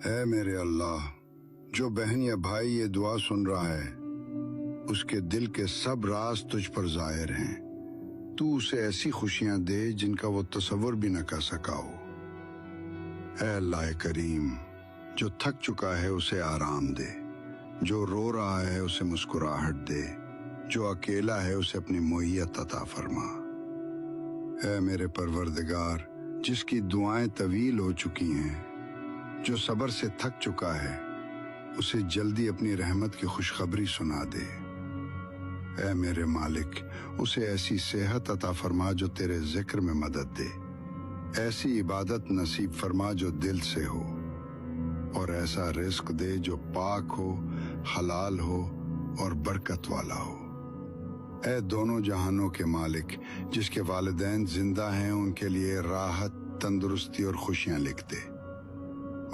اے میرے اللہ، جو بہن یا بھائی یہ دعا سن رہا ہے اس کے دل کے سب راز تجھ پر ظاہر ہیں۔ تو اسے ایسی خوشیاں دے جن کا وہ تصور بھی نہ کر سکا ہو۔ اے اللہ کریم، جو تھک چکا ہے اسے آرام دے، جو رو رہا ہے اسے مسکراہٹ دے، جو اکیلا ہے اسے اپنی معیت عطا فرما۔ اے میرے پروردگار، جس کی دعائیں طویل ہو چکی ہیں، جو صبر سے تھک چکا ہے، اسے جلدی اپنی رحمت کی خوشخبری سنا دے۔ اے میرے مالک، اسے ایسی صحت عطا فرما جو تیرے ذکر میں مدد دے، ایسی عبادت نصیب فرما جو دل سے ہو، اور ایسا رزق دے جو پاک ہو، حلال ہو اور برکت والا ہو۔ اے دونوں جہانوں کے مالک، جس کے والدین زندہ ہیں ان کے لیے راحت، تندرستی اور خوشیاں لکھ دے۔